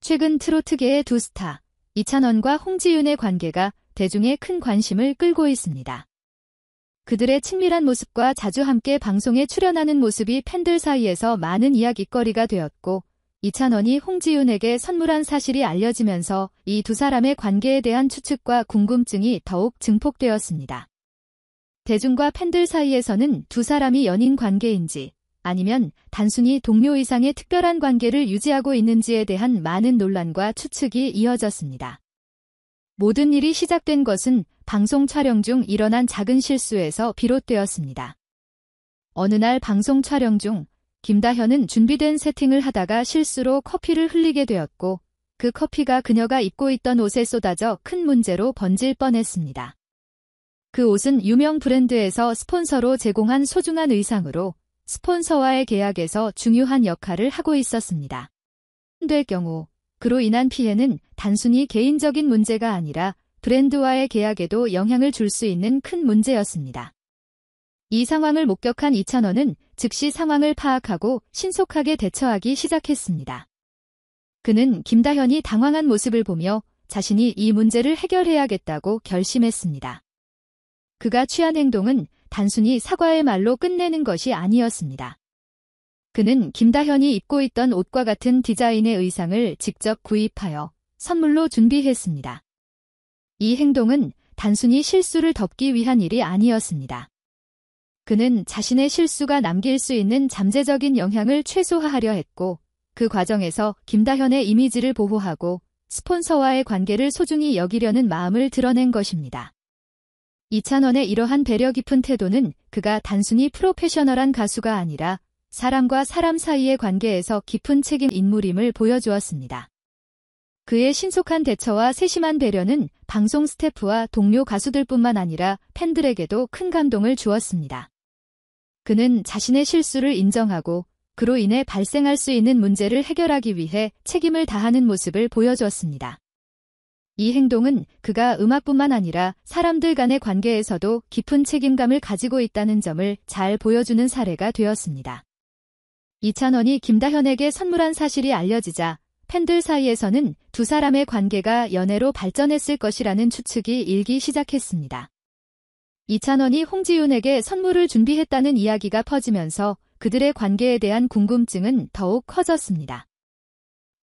최근 트로트계의 두 스타, 이찬원과 홍지윤의 관계가 대중의 큰 관심을 끌고 있습니다. 그들의 친밀한 모습과 자주 함께 방송에 출연하는 모습이 팬들 사이에서 많은 이야깃거리가 되었고, 이찬원이 홍지윤에게 선물한 사실이 알려지면서 이 두 사람의 관계에 대한 추측과 궁금증이 더욱 증폭되었습니다. 대중과 팬들 사이에서는 두 사람이 연인 관계인지 아니면 단순히 동료 이상의 특별한 관계를 유지하고 있는지에 대한 많은 논란과 추측이 이어졌습니다. 모든 일이 시작된 것은 방송 촬영 중 일어난 작은 실수에서 비롯되었습니다. 어느 날 방송 촬영 중 김다현은 준비된 세팅을 하다가 실수로 커피를 흘리게 되었고, 그 커피가 그녀가 입고 있던 옷에 쏟아져 큰 문제로 번질 뻔했습니다. 그 옷은 유명 브랜드에서 스폰서로 제공한 소중한 의상으로 스폰서와의 계약에서 중요한 역할을 하고 있었습니다. 될 경우 그로 인한 피해는 단순히 개인적인 문제가 아니라 브랜드와의 계약에도 영향을 줄 수 있는 큰 문제였습니다. 이 상황을 목격한 이찬원은 즉시 상황을 파악하고 신속하게 대처하기 시작했습니다. 그는 김다현이 당황한 모습을 보며 자신이 이 문제를 해결해야겠다고 결심했습니다. 그가 취한 행동은 단순히 사과의 말로 끝내는 것이 아니었습니다. 그는 김다현이 입고 있던 옷과 같은 디자인의 의상을 직접 구입하여 선물로 준비했습니다. 이 행동은 단순히 실수를 덮기 위한 일이 아니었습니다. 그는 자신의 실수가 남길 수 있는 잠재적인 영향을 최소화하려 했고, 그 과정에서 김다현의 이미지를 보호하고 스폰서와의 관계를 소중히 여기려는 마음을 드러낸 것입니다. 이찬원의 이러한 배려 깊은 태도는 그가 단순히 프로페셔널한 가수가 아니라 사람과 사람 사이의 관계에서 깊은 책임 인물임을 보여주었습니다. 그의 신속한 대처와 세심한 배려는 방송 스태프와 동료 가수들뿐만 아니라 팬들에게도 큰 감동을 주었습니다. 그는 자신의 실수를 인정하고 그로 인해 발생할 수 있는 문제를 해결하기 위해 책임을 다하는 모습을 보여주었습니다. 이 행동은 그가 음악뿐만 아니라 사람들 간의 관계에서도 깊은 책임감을 가지고 있다는 점을 잘 보여주는 사례가 되었습니다. 이찬원이 김다현에게 선물한 사실이 알려지자 팬들 사이에서는 두 사람의 관계가 연애로 발전했을 것이라는 추측이 일기 시작했습니다. 이찬원이 홍지윤에게 선물을 준비했다는 이야기가 퍼지면서 그들의 관계에 대한 궁금증은 더욱 커졌습니다.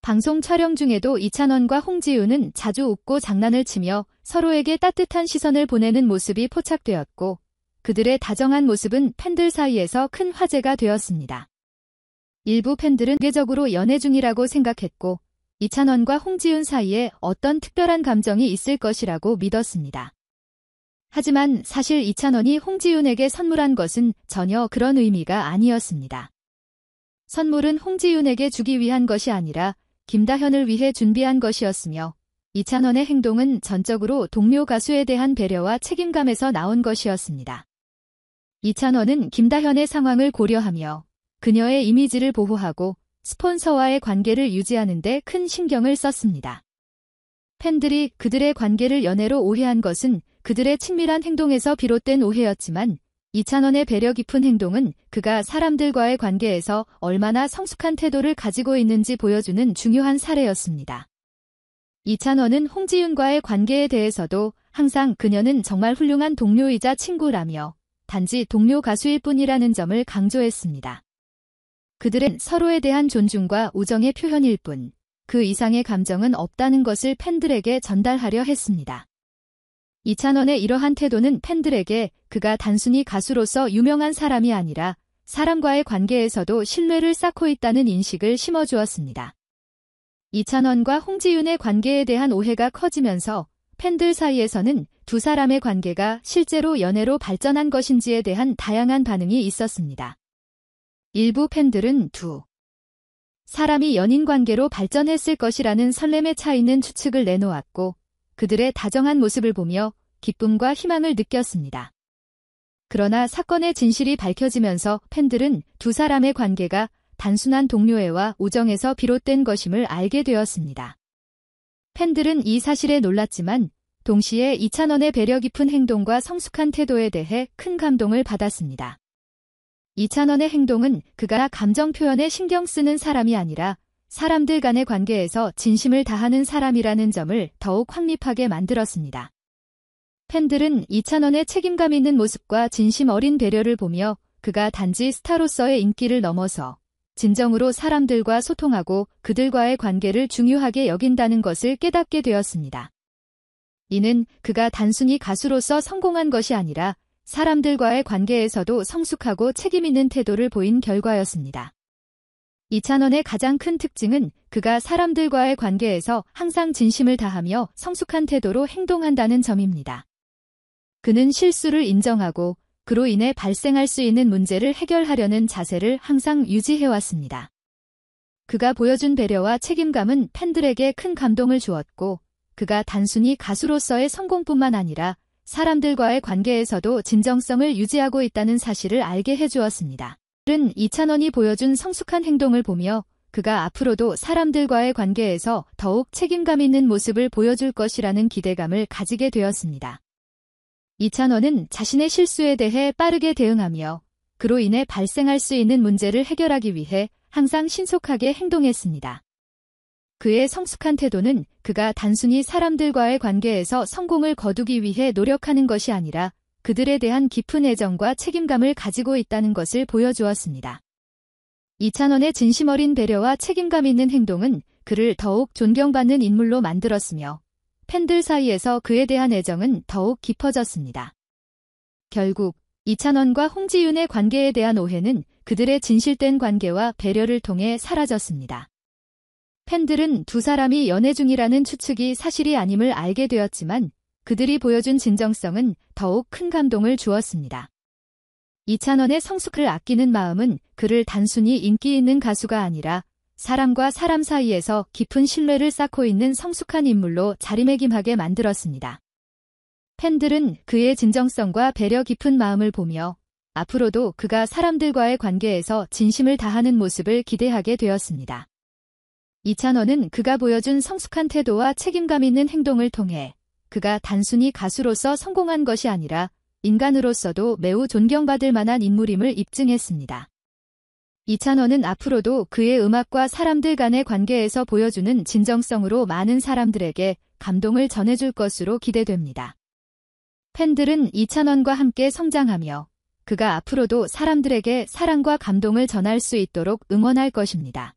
방송 촬영 중에도 이찬원과 홍지윤은 자주 웃고 장난을 치며 서로에게 따뜻한 시선을 보내는 모습이 포착되었고, 그들의 다정한 모습은 팬들 사이에서 큰 화제가 되었습니다. 일부 팬들은 공개적으로 연애 중이라고 생각했고, 이찬원과 홍지윤 사이에 어떤 특별한 감정이 있을 것이라고 믿었습니다. 하지만 사실 이찬원이 홍지윤에게 선물한 것은 전혀 그런 의미가 아니었습니다. 선물은 홍지윤에게 주기 위한 것이 아니라 김다현을 위해 준비한 것이었으며, 이찬원의 행동은 전적으로 동료 가수에 대한 배려와 책임감에서 나온 것이었습니다. 이찬원은 김다현의 상황을 고려하며 그녀의 이미지를 보호하고 스폰서와의 관계를 유지하는 데 큰 신경을 썼습니다. 팬들이 그들의 관계를 연애로 오해한 것은 그들의 친밀한 행동에서 비롯된 오해였지만, 이찬원의 배려 깊은 행동은 그가 사람들과의 관계에서 얼마나 성숙한 태도를 가지고 있는지 보여주는 중요한 사례였습니다. 이찬원은 홍지윤과의 관계에 대해서도 항상 그녀는 정말 훌륭한 동료이자 친구라며 단지 동료 가수일 뿐이라는 점을 강조했습니다. 그들은 서로에 대한 존중과 우정의 표현일 뿐, 그 이상의 감정은 없다는 것을 팬들에게 전달하려 했습니다. 이찬원의 이러한 태도는 팬들에게 그가 단순히 가수로서 유명한 사람이 아니라 사람과의 관계에서도 신뢰를 쌓고 있다는 인식을 심어주었습니다. 이찬원과 홍지윤의 관계에 대한 오해가 커지면서 팬들 사이에서는 두 사람의 관계가 실제로 연애로 발전한 것인지에 대한 다양한 반응이 있었습니다. 일부 팬들은 두 사람이 연인 관계로 발전했을 것이라는 설렘에 차 있는 추측을 내놓았고, 그들의 다정한 모습을 보며 기쁨과 희망을 느꼈습니다. 그러나 사건의 진실이 밝혀지면서 팬들은 두 사람의 관계가 단순한 동료애와 우정에서 비롯된 것임을 알게 되었습니다. 팬들은 이 사실에 놀랐지만 동시에 이찬원의 배려 깊은 행동과 성숙한 태도에 대해 큰 감동을 받았습니다. 이찬원의 행동은 그가 감정 표현에 신경 쓰는 사람이 아니라 사람들 간의 관계에서 진심을 다하는 사람이라는 점을 더욱 확립하게 만들었습니다. 팬들은 이찬원의 책임감 있는 모습과 진심 어린 배려를 보며 그가 단지 스타로서의 인기를 넘어서 진정으로 사람들과 소통하고 그들과의 관계를 중요하게 여긴다는 것을 깨닫게 되었습니다. 이는 그가 단순히 가수로서 성공한 것이 아니라 사람들과의 관계에서도 성숙하고 책임있는 태도를 보인 결과였습니다. 이찬원의 가장 큰 특징은 그가 사람들과의 관계에서 항상 진심을 다하며 성숙한 태도로 행동한다는 점입니다. 그는 실수를 인정하고 그로 인해 발생할 수 있는 문제를 해결하려는 자세를 항상 유지해왔습니다. 그가 보여준 배려와 책임감은 팬들에게 큰 감동을 주었고, 그가 단순히 가수로서의 성공뿐만 아니라 사람들과의 관계에서도 진정성을 유지하고 있다는 사실을 알게 해주었습니다. 팬들은 이찬원이 보여준 성숙한 행동을 보며 그가 앞으로도 사람들과의 관계에서 더욱 책임감 있는 모습을 보여줄 것이라는 기대감을 가지게 되었습니다. 이찬원은 자신의 실수에 대해 빠르게 대응하며 그로 인해 발생할 수 있는 문제를 해결하기 위해 항상 신속하게 행동했습니다. 그의 성숙한 태도는 그가 단순히 사람들과의 관계에서 성공을 거두기 위해 노력하는 것이 아니라 그들에 대한 깊은 애정과 책임감을 가지고 있다는 것을 보여주었습니다. 이찬원의 진심 어린 배려와 책임감 있는 행동은 그를 더욱 존경받는 인물로 만들었으며 팬들 사이에서 그에 대한 애정은 더욱 깊어졌습니다. 결국 이찬원과 홍지윤의 관계에 대한 오해는 그들의 진실된 관계와 배려를 통해 사라졌습니다. 팬들은 두 사람이 연애 중이라는 추측이 사실이 아님을 알게 되었지만 그들이 보여준 진정성은 더욱 큰 감동을 주었습니다. 이찬원의 성숙을 아끼는 마음은 그를 단순히 인기 있는 가수가 아니라 사람과 사람 사이에서 깊은 신뢰를 쌓고 있는 성숙한 인물로 자리매김하게 만들었습니다. 팬들은 그의 진정성과 배려 깊은 마음을 보며 앞으로도 그가 사람들과의 관계에서 진심을 다하는 모습을 기대하게 되었습니다. 이찬원은 그가 보여준 성숙한 태도와 책임감 있는 행동을 통해 그가 단순히 가수로서 성공한 것이 아니라 인간으로서도 매우 존경받을 만한 인물임을 입증했습니다. 이찬원은 앞으로도 그의 음악과 사람들 간의 관계에서 보여주는 진정성으로 많은 사람들에게 감동을 전해줄 것으로 기대됩니다. 팬들은 이찬원과 함께 성장하며 그가 앞으로도 사람들에게 사랑과 감동을 전할 수 있도록 응원할 것입니다.